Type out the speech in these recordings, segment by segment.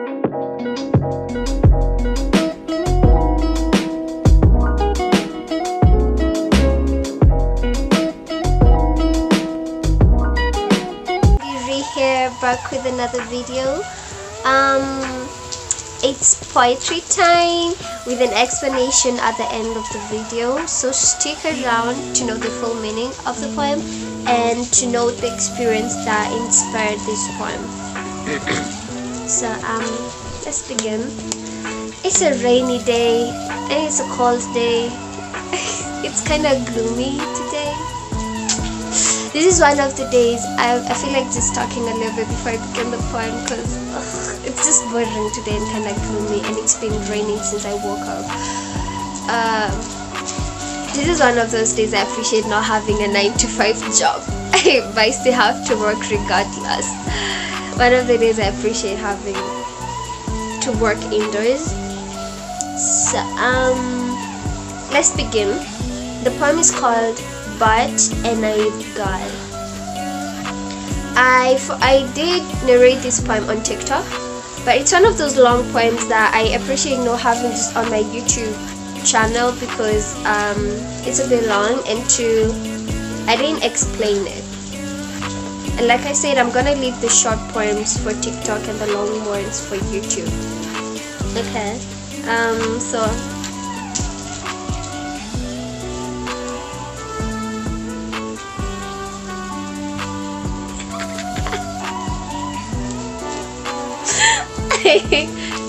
Here back with another video. It's poetry time with an explanation at the end of the video, so stick around to know the full meaning of the poem and to know the experience that inspired this poem. So let's begin. It's a rainy day and it's a cold day. It's kind of gloomy today. This is one of the days I feel like just talking a little bit before I begin the poem, because it's just boring today and kind of gloomy, and it's been raining since I woke up. This is one of those days I appreciate not having a 9-to-5 job, but I still have to work regardless. One of the days I appreciate having to work indoors. So let's begin. The poem is called But a Naive Girl. I did narrate this poem on TikTok, but it's one of those long poems that I appreciate not having just on my YouTube channel, because it's a bit long and I didn't explain it. And like I said, I'm gonna leave the short poems for TikTok and the long ones for YouTube. Okay, so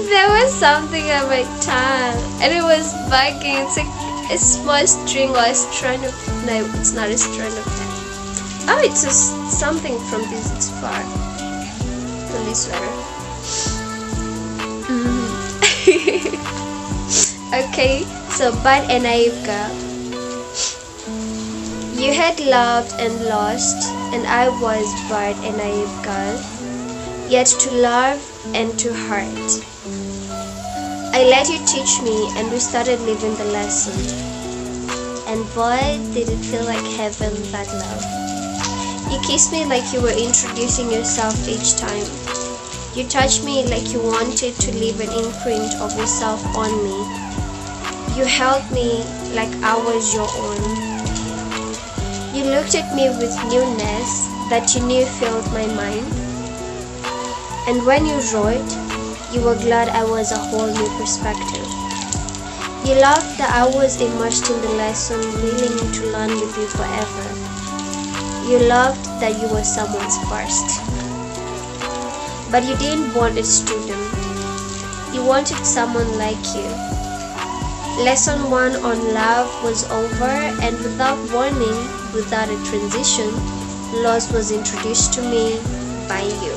there was something on my tongue and it was bugging. It's like a small string or a strand of, no, it's not a strand of, oh, it's just something from this, it's far from this letter. Okay, so But a Naive Girl. You had loved and lost, and I was but a naive girl, yet to love and to hurt. I let you teach me, and we started living the lesson. And boy, did it feel like heaven, that love. You kissed me like you were introducing yourself each time. You touched me like you wanted to leave an imprint of yourself on me. You held me like I was your own. You looked at me with newness that you knew filled my mind. And when you wrote, you were glad I was a whole new perspective. You loved that I was immersed in the lesson, willing to learn with you forever. You loved that you were someone's first. But you didn't want a student. You wanted someone like you. Lesson 1 on love was over, and without warning, without a transition, loss was introduced to me by you.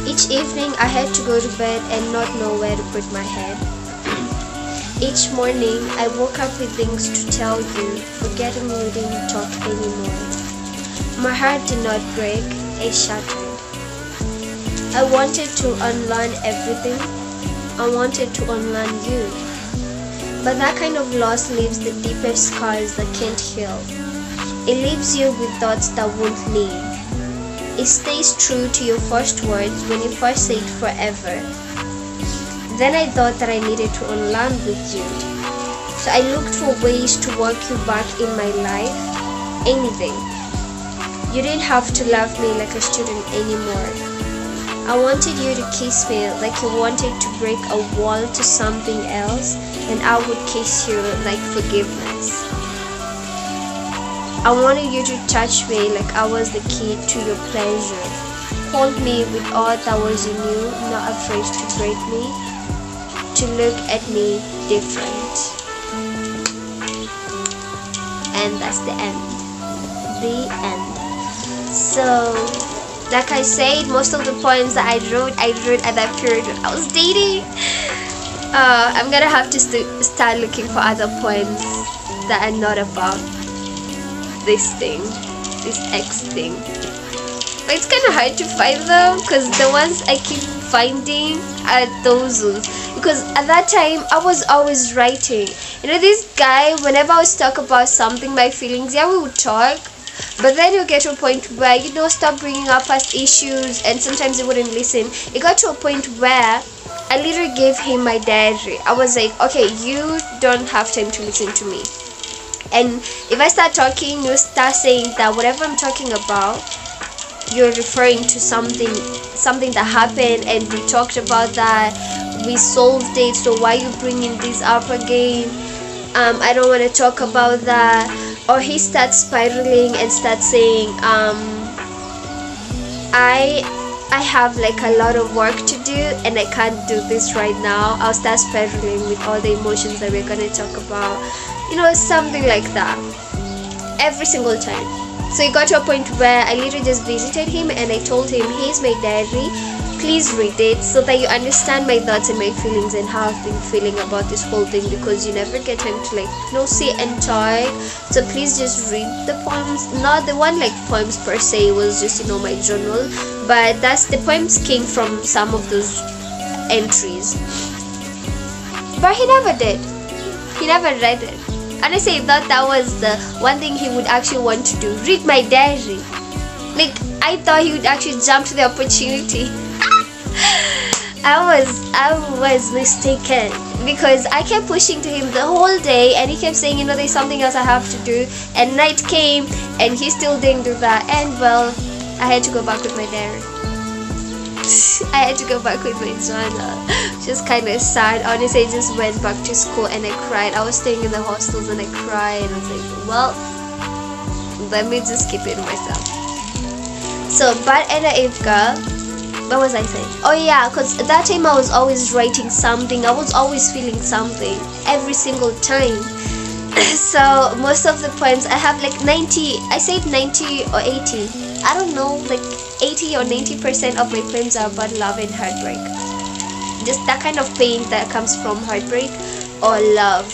Each evening I had to go to bed and not know where to put my head. Each morning I woke up with things to tell you, forgetting you didn't talk anymore. My heart did not break, it shattered. I wanted to unlearn everything. I wanted to unlearn you. But that kind of loss leaves the deepest scars that can't heal. It leaves you with thoughts that won't leave. It stays true to your first words when you first said forever. Then I thought that I needed to unlearn with you. So I looked for ways to work you back in my life. Anything. You didn't have to love me like a student anymore. I wanted you to kiss me like you wanted to break a wall to something else, and I would kiss you like forgiveness. I wanted you to touch me like I was the key to your pleasure. Hold me with all that was in you, not afraid to break me, to look at me different. And that's the end. The end. So, like I said, most of the poems that I wrote at that period when I was dating. I'm gonna have to start looking for other poems that are not about this thing, this X thing. But it's kind of hard to find them, because the ones I keep finding are those ones. Because at that time, I was always writing. You know, this guy, whenever I was talk about something, my feelings, yeah, we would talk. But then you get to a point where, stop bringing up past issues, and sometimes he wouldn't listen. It got to a point where I literally gave him my diary. I was like, okay, you don't have time to listen to me. And if I start talking, you start saying that whatever I'm talking about, you're referring to something that happened, and we talked about that, we solved it, so why are you bringing this up again? I don't want to talk about that. Or he starts spiraling and starts saying, I have like a lot of work to do and I can't do this right now. I'll start spiraling with all the emotions that we're gonna talk about, something like that every single time. So it got to a point where I literally just visited him and I told him, here's my diary, please read it so that you understand my thoughts and my feelings and how I've been feeling about this whole thing, because you never get time to sit and talk. So please just read the poems. Not the one like poems per se, it was just my journal, but the poems came from some of those entries. But he never did. He never read it. Honestly, I thought that was the one thing he would actually want to do, read my diary. Like, I thought he would actually jump to the opportunity. I was mistaken, because I kept pushing to him the whole day and he kept saying, there's something else I have to do, and night came and he still didn't do that, and well, I had to go back with my diary. I had to go back with my journal. Just kind of sad. Honestly, I just went back to school and I cried. I was staying in the hostels and I cried, and I was like, well, let me just keep it to myself. So, Bad and Naive Girl. What was I saying? Oh yeah, because at that time I was always writing something. I was always feeling something every single time. So most of the poems I have like 90, I said 90 or 80, I don't know, like 80 or 90% of my poems are about love and heartbreak. Just that kind of pain that comes from heartbreak or love.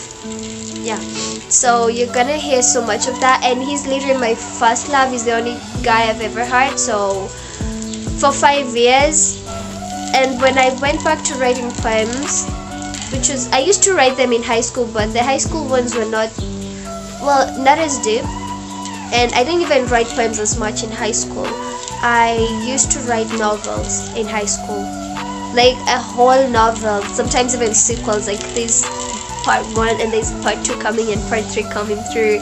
Yeah, so you're gonna hear so much of that. And he's literally my first love. He's the only guy I've ever had, so for 5 years. And when I went back to writing poems, which was, I used to write them in high school, but the high school ones were not as deep, and I didn't even write poems as much in high school. I used to write novels in high school, like a whole novel, sometimes even sequels, like this part 1 and there's part 2 coming and part 3 coming through.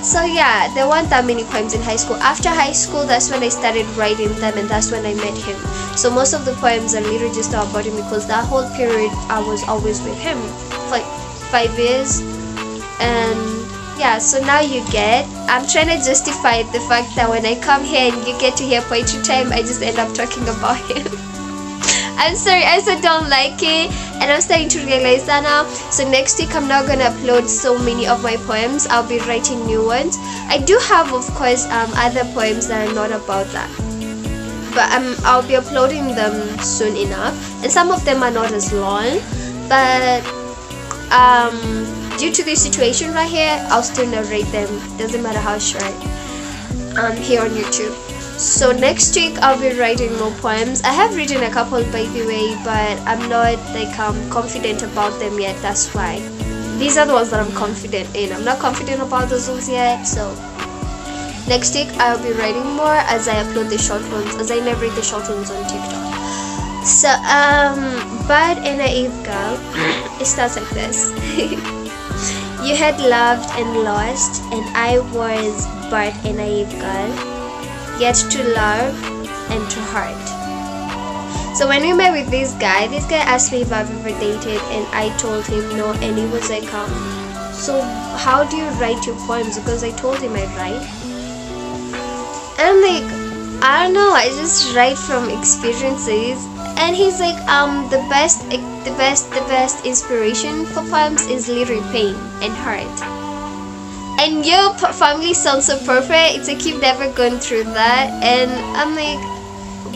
So yeah, there weren't that many poems in high school. After high school, that's when I started writing them, and that's when I met him. So most of the poems are literally just about him, because that whole period I was always with him for like 5 years. And yeah, so now I'm trying to justify the fact that when I come here and you get to hear poetry time, I just end up talking about him. I'm sorry, I still don't like it, and I'm starting to realize that now. So next week I'm not gonna upload so many of my poems. I'll be writing new ones. I do have, of course, other poems that are not about that, but I'll be uploading them soon enough, and some of them are not as long, but due to this situation right here, I'll still narrate them, doesn't matter how short, here on YouTube. So next week I'll be writing more poems. I have written a couple, by the way, but I'm not confident about them yet. That's why these are the ones that I'm confident in. I'm not confident about those ones yet. So next week I'll be writing more as I upload the short ones, as I narrate the short ones on TikTok. So Bad and Naive Girl, it starts like this. You had loved and lost, and I was bad and naive girl, yet to love and to hurt. So when we met with this guy asked me if I've ever dated, and I told him no, and he was like, so how do you write your poems? Because I told him I write. And I'm like, I don't know, I just write from experiences. And he's like, the best inspiration for poems is literally pain and hurt. And your family sounds so perfect. It's like you've never gone through that. And I'm like,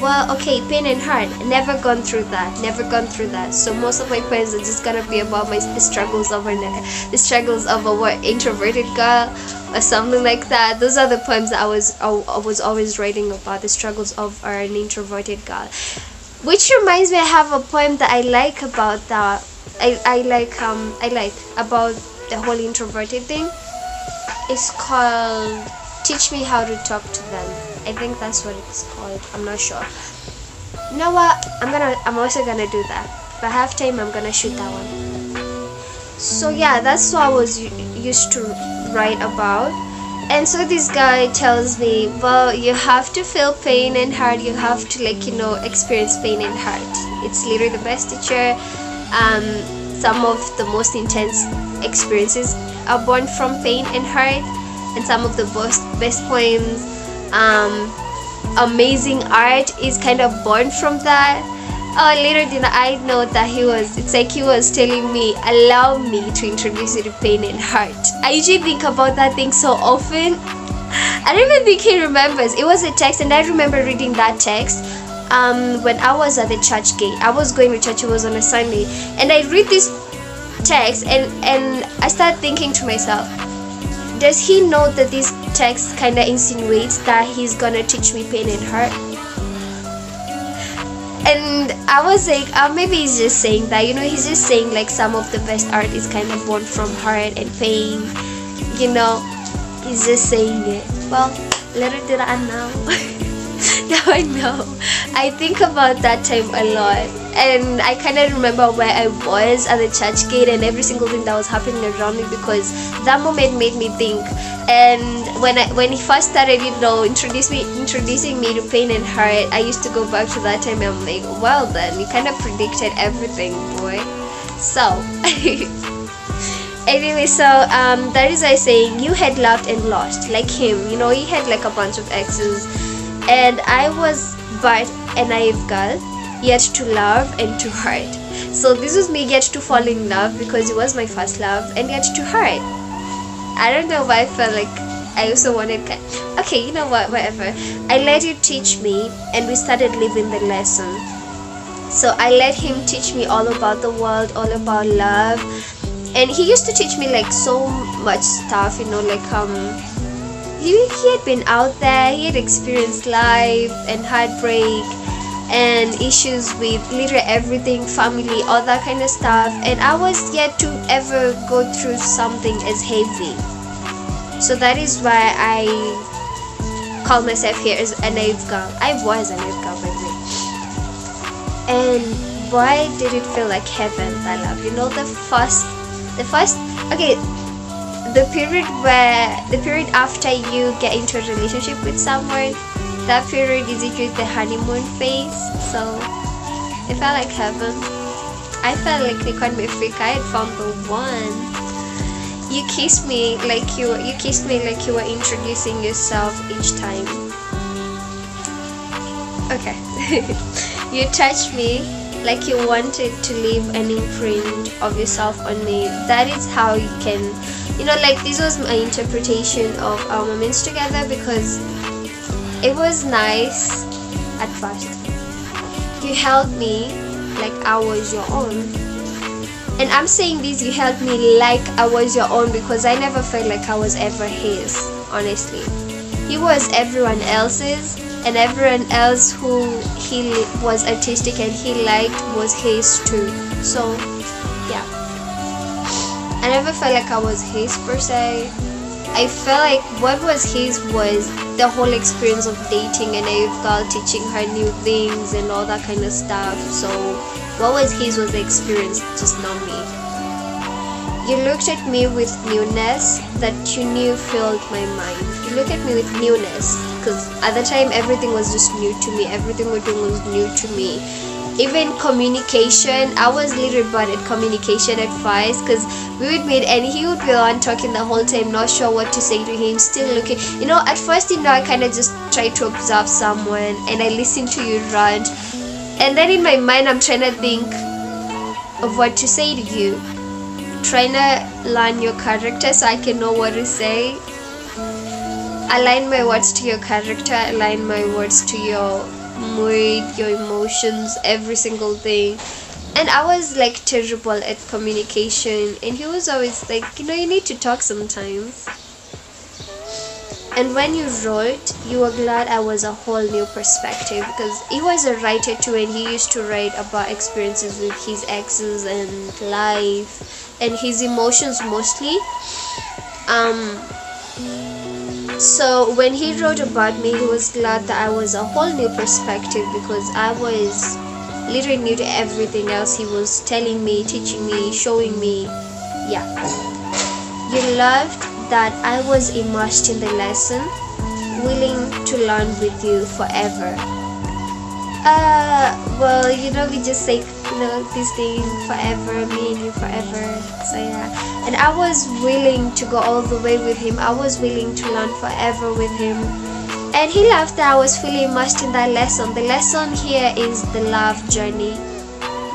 well, okay, pain and hurt. Never gone through that. So most of my poems are just gonna be about the struggles of a introverted girl or something like that. Those are the poems that I was always writing about, the struggles of an introverted girl. Which reminds me, I have a poem that I like about that. I like about the whole introverted thing. It's called teach me how to talk to them. I think that's what it's called. I'm not sure. You know what? I'm also gonna do that. By halftime, I'm gonna shoot that one. So yeah, that's what I was used to write about. And so this guy tells me, well, you have to feel pain and hurt. You have to, like, experience pain and hurt. It's literally the best teacher. Some of the most intense experiences are born from pain and hurt, and some of the best poems, amazing art is kind of born from that. Later did I know that it's like he was telling me, allow me to introduce you to pain and hurt. I usually think about that thing so often. I don't even think he remembers. It was a text, and I remember reading that text when I was at the church gate. I was going to church. It was on a Sunday, and I read this text, and I started thinking to myself, does he know that this text kind of insinuates that he's gonna teach me pain and hurt? And I was like, maybe he's just saying that, he's just saying like some of the best art is kind of born from hurt and pain, he's just saying it. Well, little did I know. Now I know. I think about that time a lot, and I kind of remember where I was at the church gate and every single thing that was happening around me, because that moment made me think. And when he first started, introducing me to pain and hurt, I used to go back to that time, and I'm like, well then, you kind of predicted everything, boy. So anyway, so that is why I say you had loved and lost like him. He had like a bunch of exes, and I was but a naive girl, yet to love and to hurt. So this was me yet to fall in love, because it was my first love, and yet to hurt. I don't know why I felt like I also wanted. Okay, you know what? Whatever. I let you teach me, and we started living the lesson. So I let him teach me all about the world, all about love, and he used to teach me like so much stuff. He had been out there. He had experienced life and heartbreak and issues with literally everything, family, all that kind of stuff, and I was yet to ever go through something as heavy. So that is why I call myself here as a naive girl. I was a naive girl, by the way. And why did it feel like heaven, that love? The period after you get into a relationship with someone, that period is usually the honeymoon phase. So it felt like heaven. I felt like Nikon Mefrika. I had found the one. You kissed me like you were introducing yourself each time. Okay. You touched me like you wanted to leave an imprint of yourself on me. That is how you can, this was my interpretation of our moments together, because it was nice at first. You held me like I was your own. And I'm saying this, you held me like I was your own, because I never felt like I was ever his, honestly. He was everyone else's, and everyone else who he was artistic and he liked was his too. So, yeah. I never felt like I was his per se. I felt like what was his was the whole experience of dating a naive girl, teaching her new things and all that kind of stuff. So what was his was the experience, just not me. You looked at me with newness that you knew filled my mind. You look at me with newness, because at the time everything was just new to me. Everything we're doing was new to me. Even communication, I was literally bad at communication at first, because we would meet and he would be on talking the whole time, not sure what to say to him, still looking, at first, I kind of just try to observe someone and I listen to you rant, and then in my mind I'm trying to think of what to say to you, trying to learn your character so I can know what to say, align my words to your character, align my words to your mood, your emotions, every single thing. And I was like terrible at communication, and he was always like, you need to talk sometimes. And when you wrote, you were glad I was a whole new perspective, because he was a writer too, and he used to write about experiences with his exes and life and his emotions mostly. So when he wrote about me, he was glad that I was a whole new perspective, because I was literally new to everything else he was telling me, teaching me, showing me. Yeah. You loved that I was immersed in the lesson, willing to learn with you forever. Well, we just say, this thing forever, me and you forever. So yeah. And I was willing to go all the way with him. I was willing to learn forever with him. And he loved that I was fully immersed in that lesson. The lesson here is the love journey.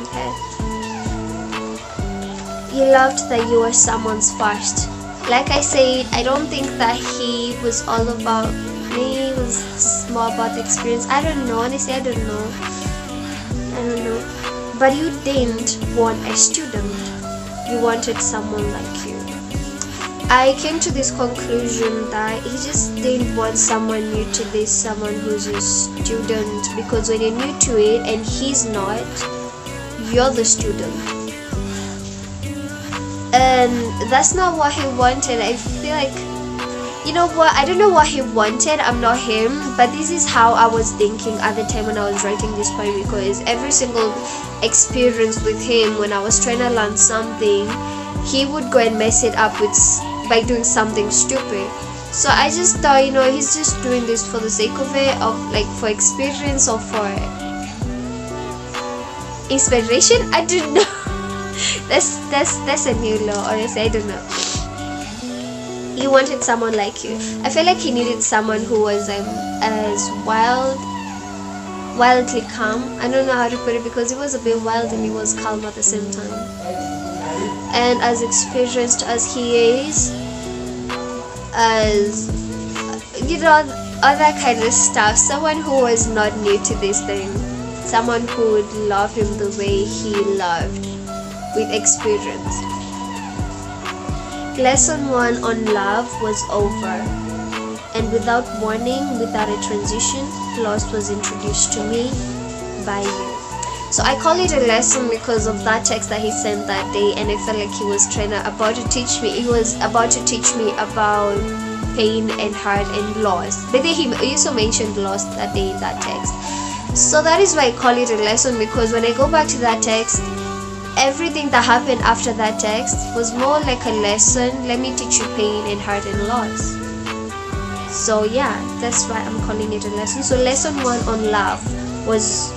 Okay. You loved that you were someone's first. Like I said, I don't think that he was all about me. It was more about the experience. I don't know. Honestly, I don't know. But you didn't want a student. You wanted someone like you. I came to this conclusion that he just didn't want someone new to this, someone who's a student, because when you're new to it and he's not, you're the student. And that's not what he wanted. I feel like, I don't know what he wanted. I'm not him, but this is how I was thinking at the time when I was writing this poem, because every single experience with him, when I was trying to learn something, he would go and mess it up by doing something stupid. So I just thought, he's just doing this for the sake of it, for experience or for inspiration. I don't know. that's a new law, honestly. I don't know. He wanted someone like you. I feel like he needed someone who was as wildly calm. I don't know how to put it, because he was a bit wild and he was calm at the same time. And as experienced as he is, as all that kind of stuff. Someone who was not new to this thing. Someone who would love him the way he loved, with experience. Lesson 1 on love was over, and without warning, without a transition, loss was introduced to me by you. So I call it a lesson because of that text that he sent that day, and I felt like he was about to teach me. He was about to teach me about pain and hurt and loss. But then he also mentioned loss that day in that text. So that is why I call it a lesson, because when I go back to that text, everything that happened after that text was more like a lesson. Let me teach you pain and hurt and loss. So yeah, that's why I'm calling it a lesson. So lesson 1 on love was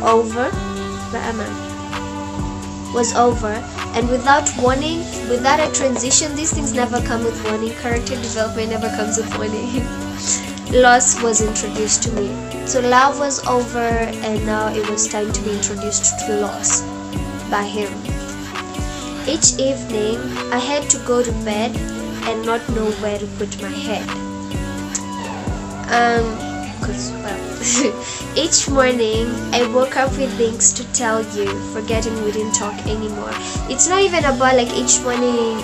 over. Where am I? Was over, and without warning, without a transition. These things never come with warning. Character development never comes with warning. Loss was introduced to me. So love was over, and now it was time to be introduced to loss by him. Each evening, I had to go to bed and not know where to put my head. Each morning, I woke up with things to tell you, forgetting we didn't talk anymore. It's not even about like each morning,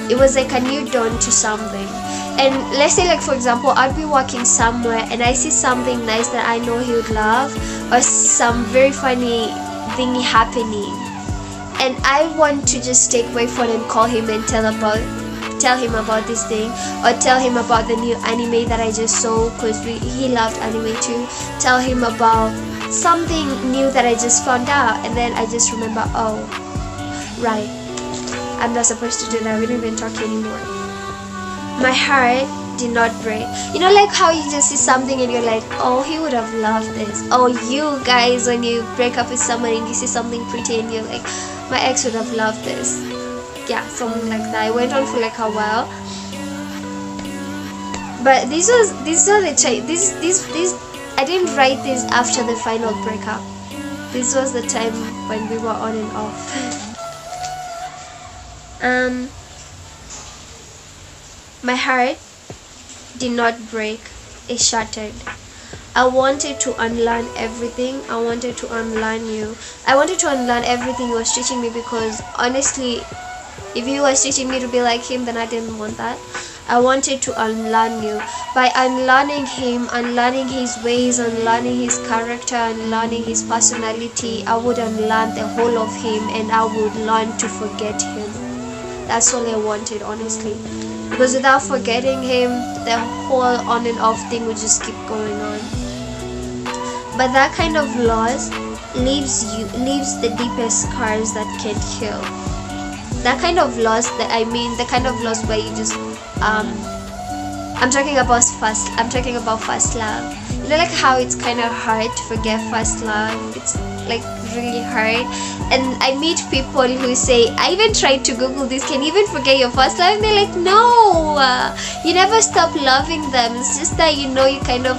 it was like a new dawn to something. And let's say, like, for example, I'd be walking somewhere and I see something nice that I know he would love, or some very funny thing happening, and I want to just take my phone and call him and tell him about this thing, or tell him about the new anime that I just saw, because he loved anime too. Tell him about something new that I just found out, and then I just remember, oh right, I'm not supposed to do that, we don't even talk anymore. My heart did not break. Like how you just see something and you're like, oh, he would have loved this. Oh, you guys, when you break up with someone and you see something pretty and you're like, my ex would have loved this. Yeah, something like that. It went on for like a while, but this I didn't write this after the final breakup. This was the time when we were on and off. My heart did not break, it shattered. I wanted to unlearn everything. I wanted to unlearn you. I wanted to unlearn everything you was teaching me, because honestly, if you was teaching me to be like him, then I didn't want that. I wanted to unlearn you. By unlearning him, unlearning his ways, unlearning his character, unlearning his personality, I would unlearn the whole of him, and I would learn to forget him. That's all I wanted, honestly. because without forgetting him, the whole on and off thing would just keep going on. But that kind of loss leaves the deepest scars that can't heal. That kind of loss, the kind of loss where you just I'm talking about first love. You know, like how it's kind of hard to forget first love. It's like really hard. And I meet people who say, I even tried to Google this, can you even forget your first love? And they're like, no, you never stop loving them. It's just that, you know, you kind of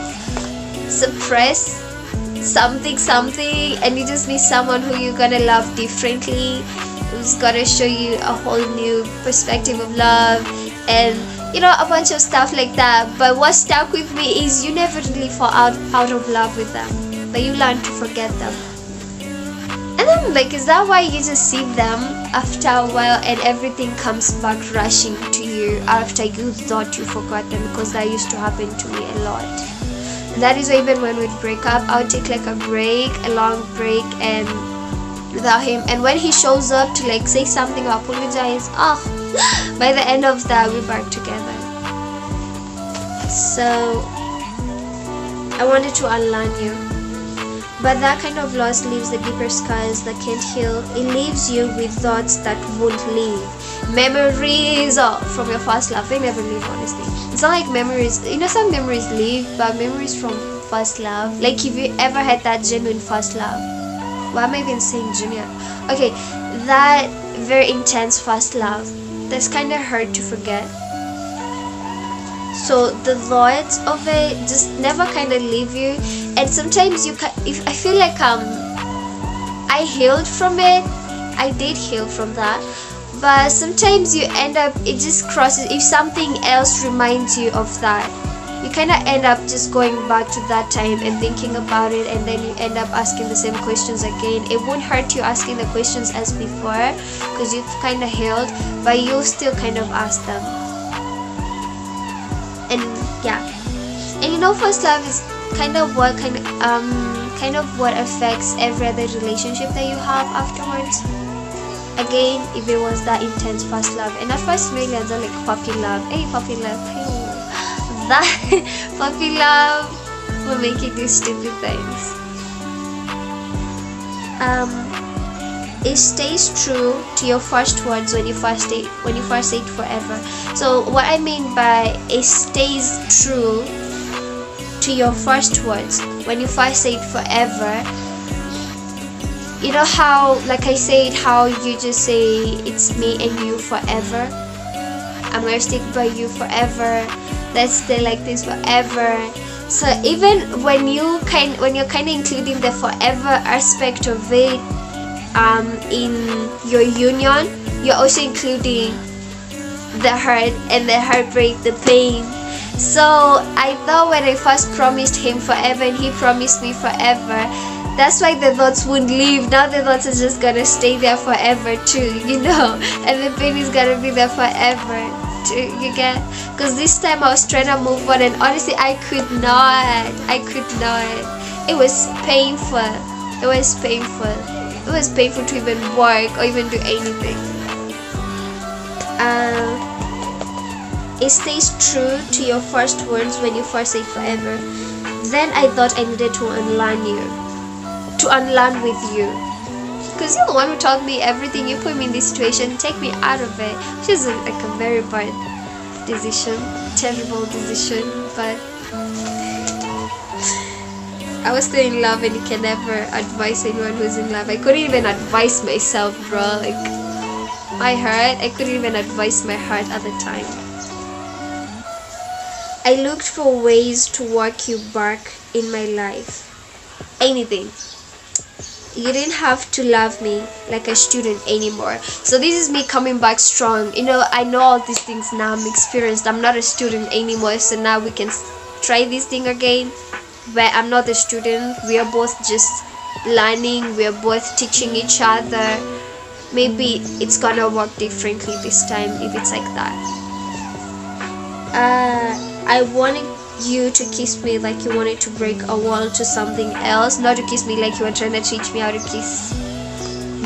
suppress something, and you just need someone who you're gonna love differently, who's gonna show you a whole new perspective of love, and you know, a bunch of stuff like that. But what stuck with me is you never really fall out of love with them, but you learn to forget them. And then like, is that why you just see them after a while and everything comes back rushing to you after you thought you forgot them? Because that used to happen to me a lot. And that is why even when we'd break up, I would take like a long break and without him, and when he shows up to like say something or apologize, by the end of that we're back together. So I wanted to unlearn you. But that kind of loss leaves the deeper scars that can't heal. It leaves you with thoughts that won't leave. Memories from your first love, they never leave, honestly. It's not like memories, you know, some memories leave, but memories from first love, like if you ever had that genuine first love. Why am I even saying junior? Okay, that very intense first love, that's kind of hard to forget. So the thoughts of it just never kind of leave you, and sometimes if I feel like I healed from it, I did heal from that, but sometimes you end up, it just crosses, if something else reminds you of that, you kind of end up just going back to that time and thinking about it, and then you end up asking the same questions again. It won't hurt you asking the questions as before because you've kind of healed, but you'll still kind of ask them. And yeah, and you know, first love is kind of what affects every other relationship that you have afterwards. Again, if it was that intense first love, and at first millions are like puppy love, hey, that puppy love for making these stupid things. It stays true to your first words when you first say it forever. So what I mean by it stays true to your first words when you first say it forever, you know how, like I said, how you just say it's me and you forever, I'm gonna stick by you forever, let's stay like this forever. So even when you're kind of including the forever aspect of it in your union, you're also including the hurt and the heartbreak, the pain. So I thought when I first promised him forever and he promised me forever, that's why the thoughts wouldn't leave. Now the thoughts are just gonna stay there forever too, you know, and the pain is gonna be there forever too, you get? Because this time I was trying to move on, and honestly I could not. It was painful. It was painful to even work or even do anything. It stays true to your first words when you first say forever. Then I thought I needed to unlearn with you, because you're the one who told me everything. You put me in this situation, take me out of it, which is like a very bad decision, terrible decision, but I was still in love, and you can never advise anyone who's in love. I couldn't even advise myself, bro. Like, my heart, I couldn't even advise my heart at the time. I looked for ways to work you back in my life. Anything. You didn't have to love me like a student anymore. So this is me coming back strong. You know, I know all these things now. I'm experienced. I'm not a student anymore. So now we can try this thing again. But I'm not a student. We are both just learning. We are both teaching each other. Maybe it's gonna work differently this time if it's like that. I wanted you to kiss me like you wanted to break a wall to something else, not to kiss me like you were trying to teach me how to kiss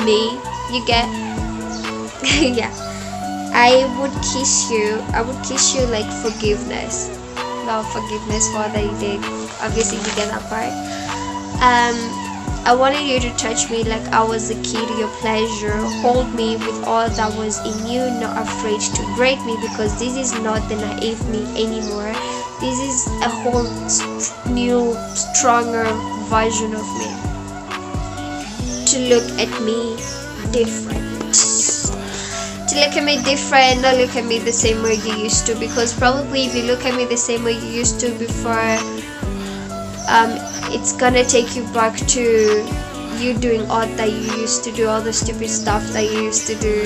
me. You get? Yeah. I would kiss you. I would kiss you like forgiveness. Well, forgiveness for that you did. Obviously, you get that part. I wanted you to touch me like I was a kid, your pleasure. Hold me with all that was in you, not afraid to break me, because this is not the naive me anymore. This is a whole new, stronger version of me. To look at me different. To look at me different, not look at me the same way you used to, because probably if you look at me the same way you used to before, it's gonna take you back to you doing all that you used to do, all the stupid stuff that you used to do.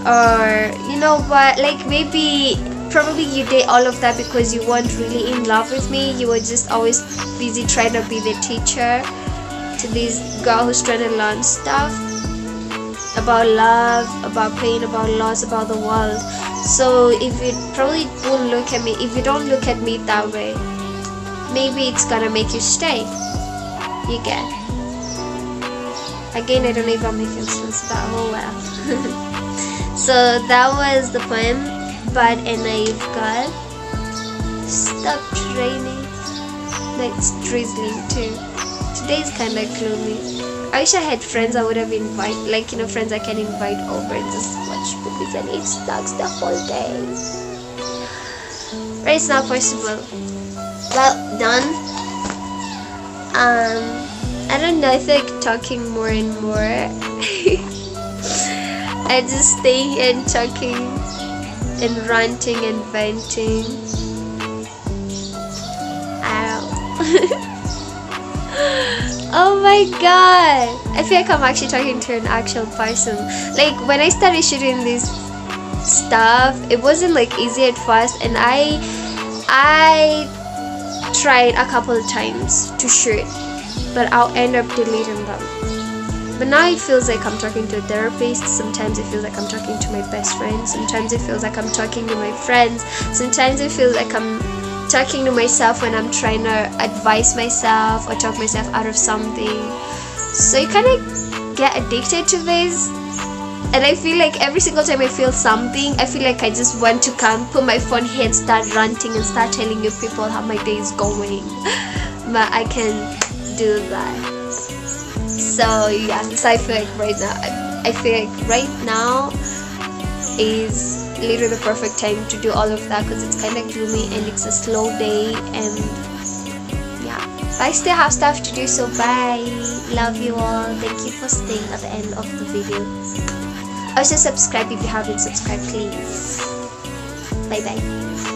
Or you know what, like maybe probably you did all of that because you weren't really in love with me. You were just always busy trying to be the teacher to this girl who's trying to learn stuff about love, about pain, about loss, about the world. So if you probably won't look at me, if you don't look at me that way, maybe it's gonna make you stay. You get? Again, I don't know if I'm making sense, but oh well. So that was the poem, Bad and Naive Girl. Stopped raining. No, it's drizzling too. Today's kinda gloomy. I wish I had friends I would have invited, like, you know, friends I can invite over and just watch movies and eat snacks the whole day. But it's not possible. Well done. I don't know, I feel like talking more and more. I just stay here and talking and ranting and venting. Ow. Oh my god, I feel like I'm actually talking to an actual person. Like when I started shooting this stuff, it wasn't like easy at first, and I tried a couple of times to shoot, but I'll end up deleting them. But now it feels like I'm talking to a therapist. Sometimes it feels like I'm talking to my best friend. Sometimes it feels like I'm talking to my friends. Sometimes it feels like I'm talking to myself when I'm trying to advise myself or talk myself out of something. So you kind of get addicted to this, and I feel like every single time I feel something, I feel like I just want to come, put my phone here and start ranting and start telling you people how my day is going. But I can't do that. So yeah, so I feel like right now is literally the perfect time to do all of that, because it's kind of gloomy and it's a slow day, and yeah, but I still have stuff to do. So bye, love you all, thank you for staying at the end of the video. Also subscribe if you haven't subscribed, please. Bye bye.